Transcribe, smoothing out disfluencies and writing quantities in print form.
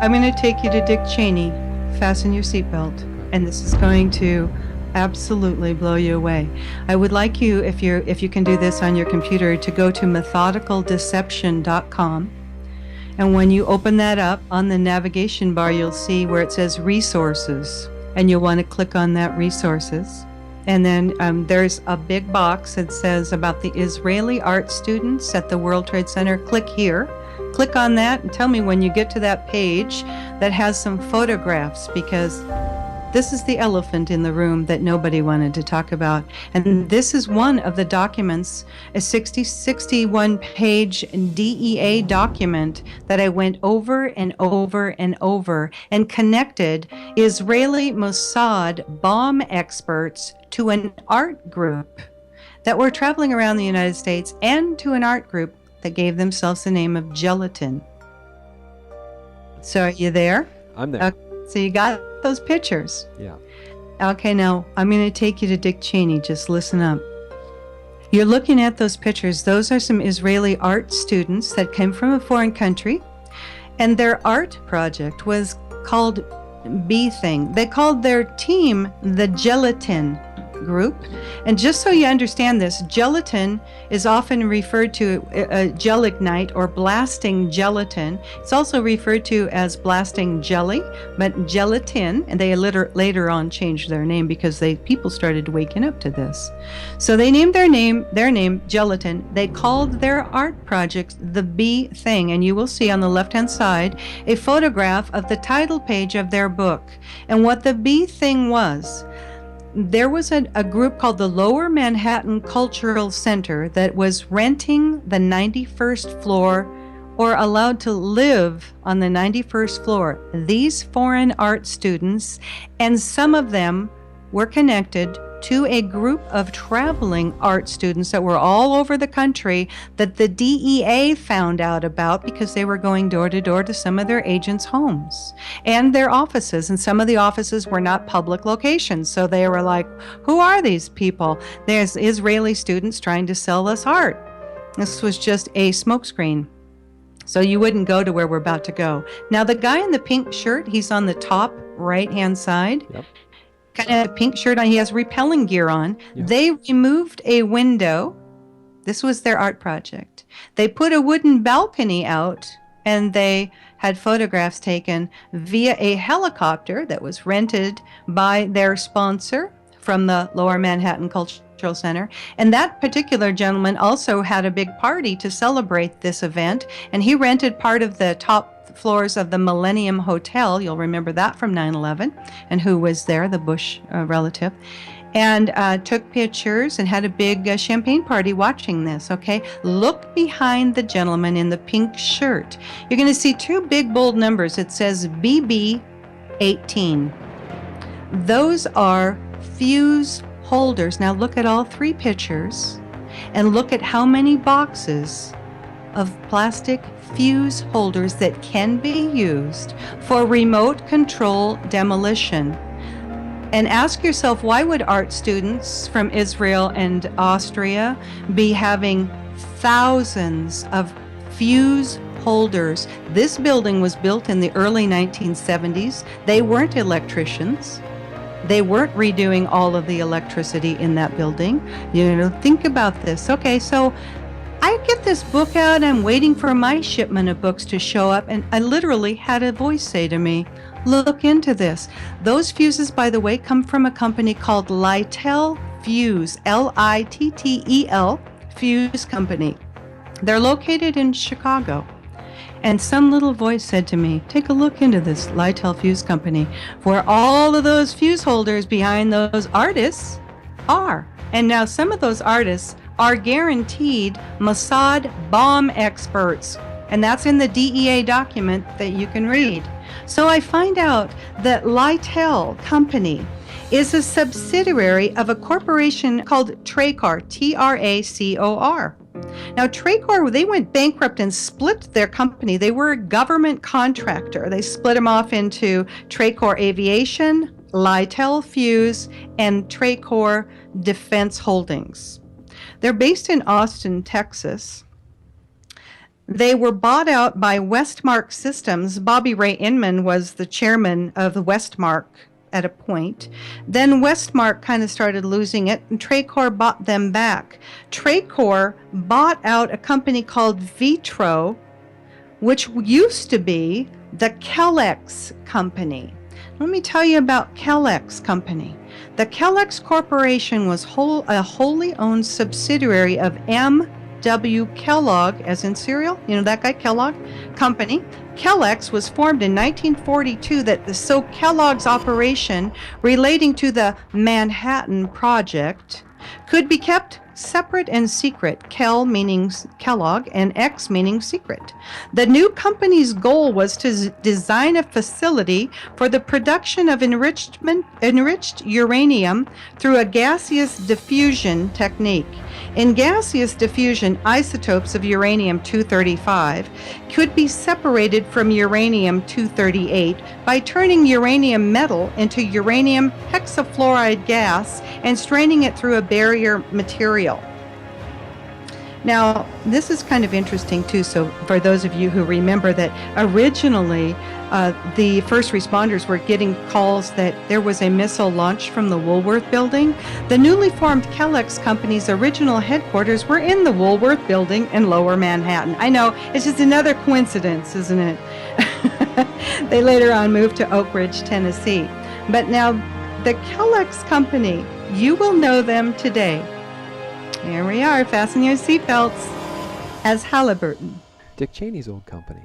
I'm going to take you to Dick Cheney. Fasten your seatbelt. And this is going to absolutely blow you away. I would like you, if you can do this on your computer, to go to methodicaldeception.com. And when you open that up, on the navigation bar, you'll see where it says resources. And you'll want to click on that resources. And then there's a big box that says about the Isreali art students at the World Trade Center. Click here. Click on that and tell me when you get to that page that has some photographs, because this is the elephant in the room that nobody wanted to talk about. And this is one of the documents, a 61-page DEA document that I went over and over and over and connected Israeli Mossad bomb experts to an art group that were traveling around the United States, and to an art group that gave themselves the name of Gelatin. So are you there? I'm there. Okay, so you got those pictures? Yeah. Okay, now I'm going to take you to Dick Cheney. Just listen up. You're looking at those pictures. Those are some Israeli art students that came from a foreign country, and their art project was called B Thing. They called their team the Gelatin Group. And just so you understand this, gelatin is often referred to gelignite or blasting gelatin. It's also referred to as blasting jelly, but gelatin, and they later on changed their name because people started waking up to this. So they named their name Gelatin. They called their art project the B Thing, and you will see on the left-hand side a photograph of the title page of their book. And what the B Thing was, there was a group called the Lower Manhattan Cultural Center that was renting the 91st floor, or allowed to live on the 91st floor. These foreign art students, and some of them were connected to a group of traveling art students that were all over the country that the DEA found out about because they were going door to door to some of their agents' homes and their offices. And some of the offices were not public locations. So they were like, who are these people? There's Israeli students trying to sell us art. This was just a smokescreen. So you wouldn't go to where we're about to go. Now, the guy in the pink shirt, he's on the top right-hand side. Yep. Kind of pink shirt on. He has repelling gear on. Yeah. They removed a window. This was their art project. They put a wooden balcony out, and they had photographs taken via a helicopter that was rented by their sponsor from the Lower Manhattan Cultural Center. And that particular gentleman also had a big party to celebrate this event, and he rented part of the top floors of the Millennium Hotel. You'll remember that from 9/11, and who was there, the Bush relative, and took pictures and had a big champagne party watching this. Okay, look behind the gentleman in the pink shirt. You're going to see two big bold numbers. It says BB18. Those are fuse holders. Now look at all three pictures and look at how many boxes of plastic fuse holders that can be used for remote control demolition. And ask yourself, why would art students from Israel and Austria be having thousands of fuse holders? This building was built in the early 1970s. They weren't electricians. They weren't redoing all of the electricity in that building. Think about this. Okay, so I get this book out, I'm waiting for my shipment of books to show up, and I literally had a voice say to me, look into this. Those fuses, by the way, come from a company called Littel Fuse, Littel Fuse Company. They're located in Chicago. And some little voice said to me, take a look into this Littel Fuse Company, where all of those fuse holders behind those artists are. And now some of those artists are guaranteed Mossad bomb experts. And that's in the DEA document that you can read. So I find out that Littel Company is a subsidiary of a corporation called Tracor, Tracor. Now, Tracor, they went bankrupt and split their company. They were a government contractor. They split them off into Tracor Aviation, Littel Fuse, and Tracor Defense Holdings. They're based in Austin, Texas. They were bought out by Westmark Systems. Bobby Ray Inman was the chairman of the Westmark at a point. Then Westmark kind of started losing it, and Tracor bought them back. Tracor bought out a company called Vitro, which used to be the Kellex Company. Let me tell you about Kellex Company. The Kellex Corporation was a wholly owned subsidiary of M.W. Kellogg, as in cereal, you know that guy, Kellogg Company. Kellex was formed in 1942 so Kellogg's operation relating to the Manhattan Project could be kept separate and secret, Kel meaning Kellogg and X meaning secret. The new company's goal was to design a facility for the production of enriched uranium through a gaseous diffusion technique. In gaseous diffusion, isotopes of uranium-235 could be separated from uranium-238 by turning uranium metal into uranium hexafluoride gas and straining it through a barrier material. Now, this is kind of interesting too. So for those of you who remember that originally the first responders were getting calls that there was a missile launched from the Woolworth building. The newly formed Kellex Company's original headquarters were in the Woolworth building in Lower Manhattan. I know, it's just another coincidence, isn't it? They later on moved to Oak Ridge, Tennessee. But now the Kellex Company, you will know them today. Here we are, fasten your seatbelts, as Halliburton. Dick Cheney's old company.